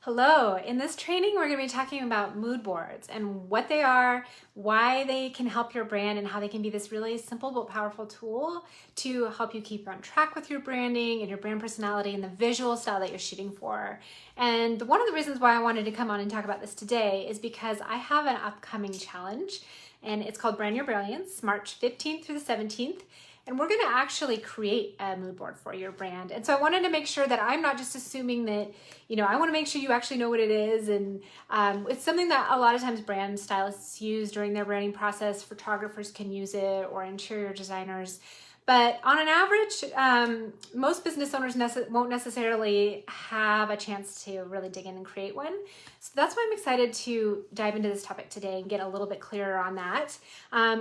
Hello, in this training we're going to be talking about mood boards and what they are, why they can help your brand, and how they can be this really simple but powerful tool to help you keep on track with your branding and your brand personality and the visual style that you're shooting for. And one of the reasons why I wanted to come on and talk about this today is because I have an upcoming challenge, and it's called Brand Your Brilliance, March 15th through the 17th. And we're going to actually create a mood board for your brand. And so I wanted to make sure that I'm not just assuming that, I want to make sure you actually know what it is. And it's something that a lot of times brand stylists use during their branding process. Photographers can use it, or interior designers. But on an average, most business owners won't necessarily have a chance to really dig in and create one. So that's why I'm excited to dive into this topic today and get a little bit clearer on that.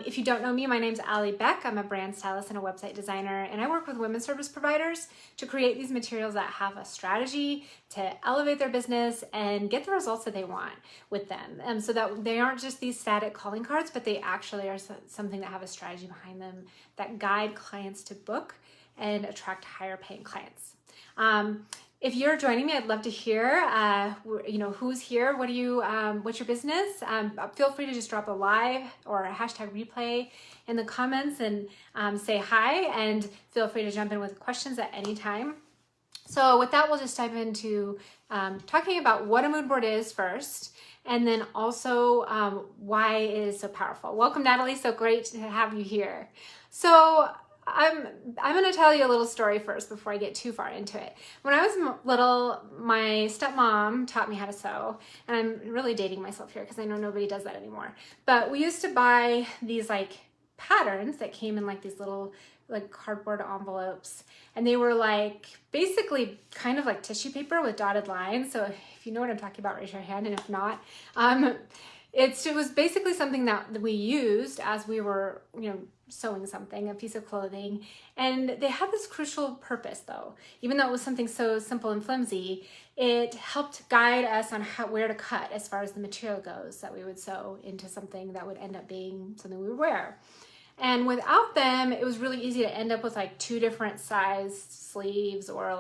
If you don't know me, my name's Allie Beck. I'm a brand stylist and a website designer, and I work with women's service providers to create these materials that have a strategy to elevate their business and get the results that they want with them. So that they aren't just these static calling cards, but they actually are something that have a strategy behind them that guide clients to book and attract higher paying clients. If you're joining me, I'd love to hear, who's here, what's your business? Feel free to just drop a live or a hashtag replay in the comments and say hi, and feel free to jump in with questions at any time. So with that, we'll just dive into talking about what a mood board is first, and then also why it is so powerful. Welcome, Natalie. So great to have you here. So I'm going to tell you a little story first before I get too far into it. When I was little, my stepmom taught me how to sew, and I'm really dating myself here because I know nobody does that anymore. But we used to buy these patterns that came in these little cardboard envelopes, and they were basically kind of like tissue paper with dotted lines. So if you know what I'm talking about, raise your hand, and if not, it was basically something that we used as we were, sewing something, a piece of clothing. And they had this crucial purpose though. Even though it was something so simple and flimsy, it helped guide us on where to cut as far as the material goes that we would sew into something that would end up being something we would wear. And without them, it was really easy to end up with two different size sleeves, or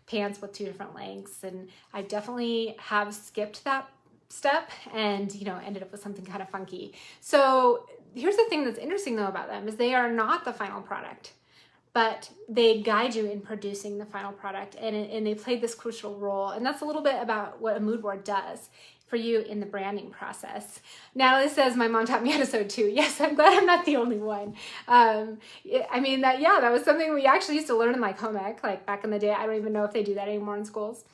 pants with two different lengths. And I definitely have skipped that step and ended up with something kind of funky. So here's the thing that's interesting though about them is they are not the final product, but they guide you in producing the final product, and they played this crucial role. And that's a little bit about what a mood board does for you in the branding process. Natalie says, my mom taught me how to sew too. Yes, I'm glad I'm not the only one. That was something we actually used to learn in home ec, back in the day. I don't even know if they do that anymore in schools.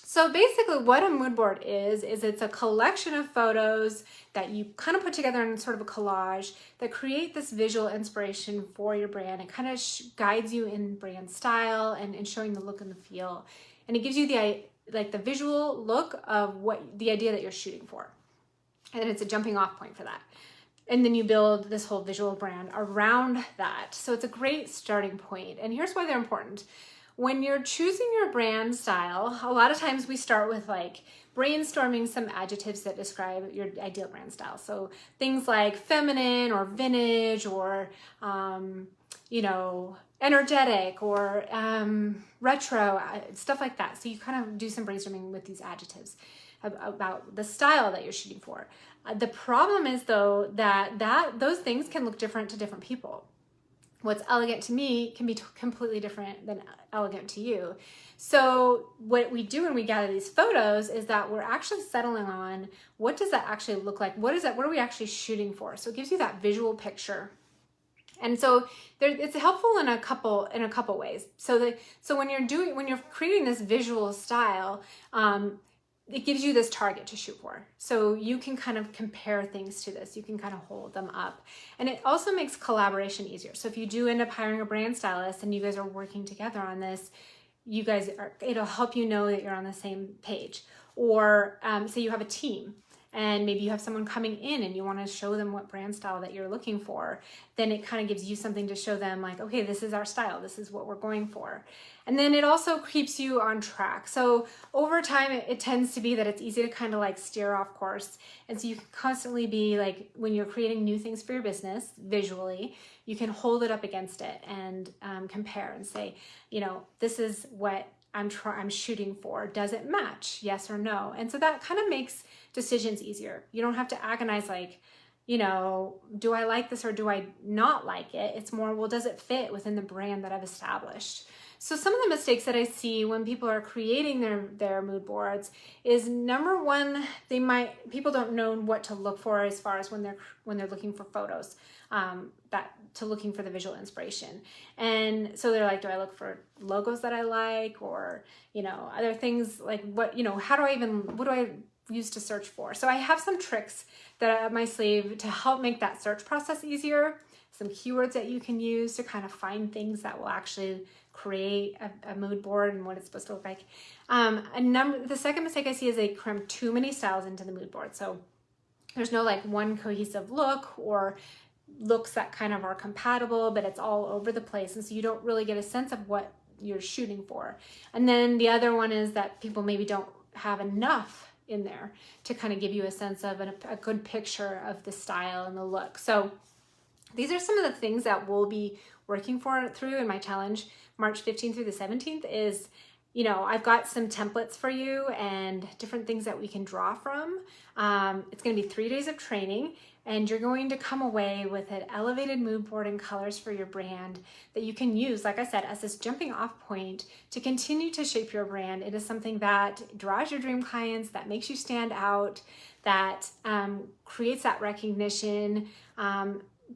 So basically what a mood board is it's a collection of photos that you kind of put together in sort of a collage that create this visual inspiration for your brand. It kind of guides you in brand style and showing the look and the feel. And it gives you the visual look of what the idea that you're shooting for. And it's a jumping off point for that. And then you build this whole visual brand around that. So it's a great starting point. And here's why they're important. When you're choosing your brand style, a lot of times we start with brainstorming some adjectives that describe your ideal brand style. So things like feminine or vintage or, energetic or retro, stuff like that. So you kind of do some brainstorming with these adjectives about the style that you're shooting for. The problem is though that those things can look different to different people. What's elegant to me can be completely different than elegant to you. So what we do when we gather these photos is that we're actually settling on what does that actually look like? What are we actually shooting for? So it gives you that visual picture. And so it's helpful in a couple ways. So when you're creating this visual style, it gives you this target to shoot for. So you can kind of compare things to this. You can kind of hold them up. And it also makes collaboration easier. So if you do end up hiring a brand stylist and you guys are working together on this, it'll help you know that you're on the same page. Or say you have a team and maybe you have someone coming in and you want to show them what brand style that you're looking for, then it kind of gives you something to show them okay, this is our style. This is what we're going for. And then it also keeps you on track. So over time, it tends to be that it's easy to kind of steer off course. And so you can constantly be when you're creating new things for your business visually, you can hold it up against it and compare and say, this is what I'm shooting for? Does it match? Yes or no? And so that kind of makes decisions easier. You don't have to agonize like, you know, do I like this or do I not like it? It's more, well, does it fit within the brand that I've established? So some of the mistakes that I see when people are creating their mood boards is, number one, people don't know what to look for as far as when they're looking for photos, looking for the visual inspiration. And so they're like, do I look for logos that I like, or, you know, other things like what do I use to search for? So I have some tricks that are up my sleeve to help make that search process easier. Some keywords that you can use to kind of find things that will actually create a mood board and what it's supposed to look like. The second mistake I see is they cram too many styles into the mood board. So there's no like one cohesive look, or looks that kind of are compatible, but it's all over the place. And so you don't really get a sense of what you're shooting for. And then the other one is that people maybe don't have enough in there to kind of give you a sense of a good picture of the style and the look. So these are some of the things that we'll be working through in my challenge, March 15th through the 17th. Is, you know, I've got some templates for you and different things that we can draw from. It's going to be 3 days of training, and you're going to come away with an elevated mood board and colors for your brand that you can use, like I said, as this jumping off point to continue to shape your brand. It is something that draws your dream clients, that makes you stand out, that creates that recognition.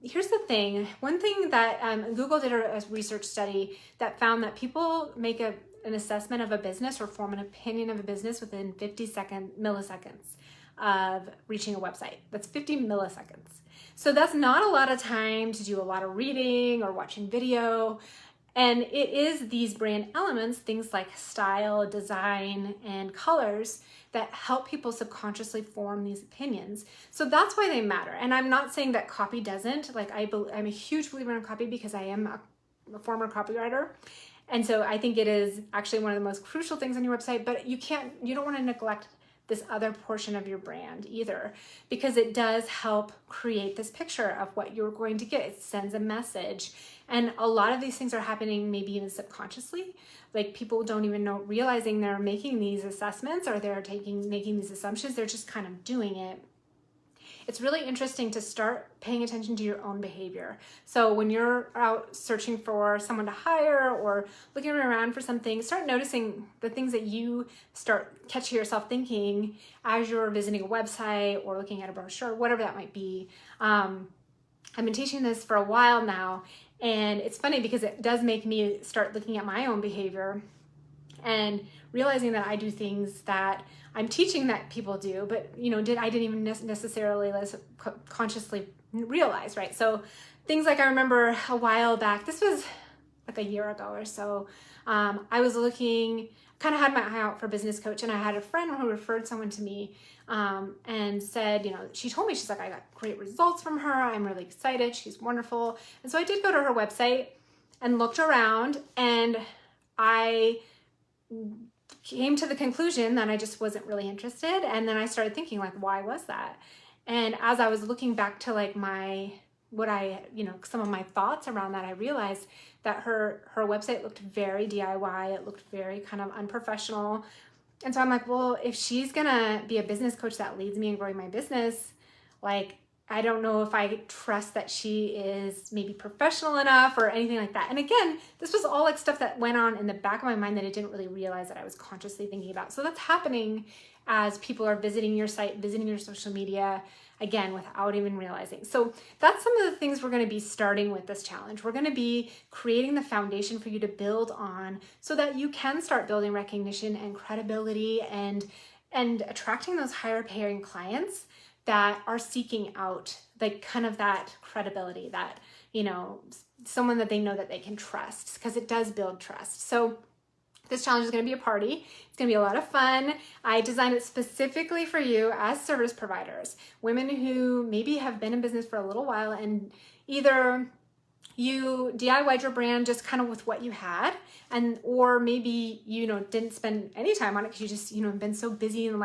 Here's the thing. One thing that Google did a research study that found that people make an assessment of a business or form an opinion of a business within milliseconds of reaching a website. That's 50 milliseconds. So that's not a lot of time to do a lot of reading or watching video. And it is these brand elements, things like style, design, and colors, that help people subconsciously form these opinions. So that's why they matter. And I'm not saying that copy doesn't. Like I'm a huge believer in copy because I am a former copywriter. And so I think it is actually one of the most crucial things on your website, but you don't want to neglect this other portion of your brand either, because it does help create this picture of what you're going to get. It sends a message. And a lot of these things are happening maybe even subconsciously. Like people don't even realizing they're making these assessments, or they're making these assumptions. They're just kind of doing it. It's really interesting to start paying attention to your own behavior. So when you're out searching for someone to hire or looking around for something, start noticing the things that you start catching yourself thinking as you're visiting a website or looking at a brochure, whatever that might be. I've been teaching this for a while now, and it's funny because it does make me start looking at my own behavior and realizing that I do things that I'm teaching that people do, but I didn't even necessarily consciously realize, right? So things like, I remember a while back, this was like a year ago or so, I was kind of had my eye out for a business coach, and I had a friend who referred someone to me and said, she told me, she's like, I got great results from her. I'm really excited. She's wonderful. And so I did go to her website and looked around, and I came to the conclusion that I just wasn't really interested. And then I started thinking, like, why was that? And as I was looking back to like some of my thoughts around that, I realized that her website looked very DIY. It looked very kind of unprofessional. And so I'm like, well, if she's gonna be a business coach that leads me in growing my business, like, I don't know if I trust that she is maybe professional enough or anything like that. And again, this was all like stuff that went on in the back of my mind that I didn't really realize that I was consciously thinking about. So that's happening as people are visiting your site, visiting your social media, again, without even realizing. So that's some of the things we're going to be starting with this challenge. We're going to be creating the foundation for you to build on so that you can start building recognition and credibility and attracting those higher paying clients that are seeking out like kind of that credibility, that, someone that they know that they can trust, because it does build trust. So this challenge is going to be a party. It's going to be a lot of fun. I designed it specifically for you as service providers, women who maybe have been in business for a little while, and either you DIY'd your brand just kind of with what you had, or maybe didn't spend any time on it because you just have been so busy and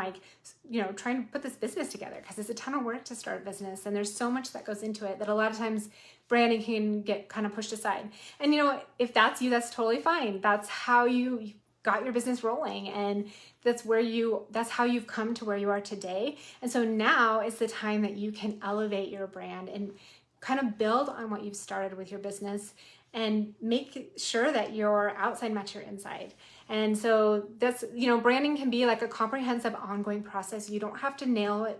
trying to put this business together, because it's a ton of work to start a business, and there's so much that goes into it that a lot of times branding can get kind of pushed aside. And if that's you, that's totally fine. That's how you got your business rolling, and that's how you've come to where you are today. And so now is the time that you can elevate your brand and kind of build on what you've started with your business and make sure that your outside match your inside. And so that's, branding can be like a comprehensive ongoing process. You don't have to nail it,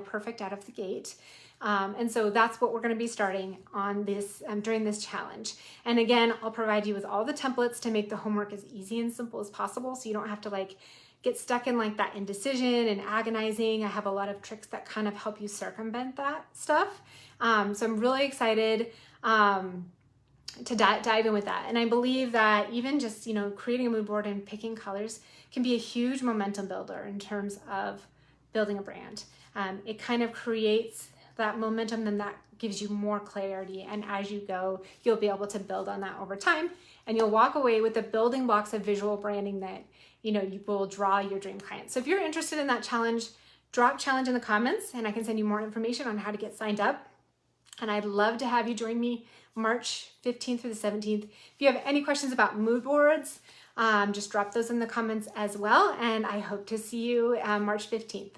perfect out of the gate. And so that's what we're going to be starting on this during this challenge. And again, I'll provide you with all the templates to make the homework as easy and simple as possible, so you don't have to get stuck in that indecision and agonizing. I have a lot of tricks that kind of help you circumvent that stuff. So I'm really excited to dive in with that. And I believe that even just, creating a mood board and picking colors can be a huge momentum builder in terms of building a brand. It kind of creates that momentum, then that gives you more clarity. And as you go, you'll be able to build on that over time. And you'll walk away with the building blocks of visual branding that, you will draw your dream clients. So if you're interested in that challenge, drop challenge in the comments and I can send you more information on how to get signed up. And I'd love to have you join me March 15th through the 17th. If you have any questions about mood boards, just drop those in the comments as well. And I hope to see you March 15th.